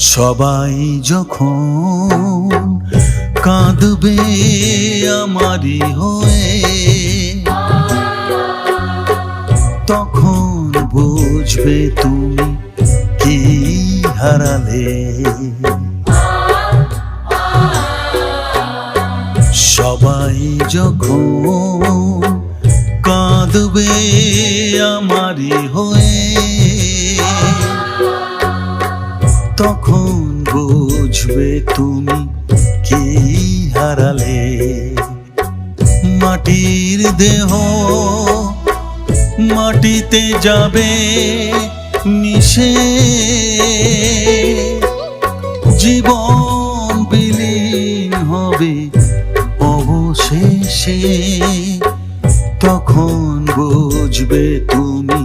সবাই যখন কাঁদবে আমারই হয়ে, তখন বুঝবে তুমি কি হারালে। সবাই যখন কাঁদবে আমারই হয়ে, তখন বুঝবে তুমি কি হারালে। মাটির দেহ মাটিতে যাবে মিশে, জীবন বিলীন হবে অবশেষে, তখন বুঝবে তুমি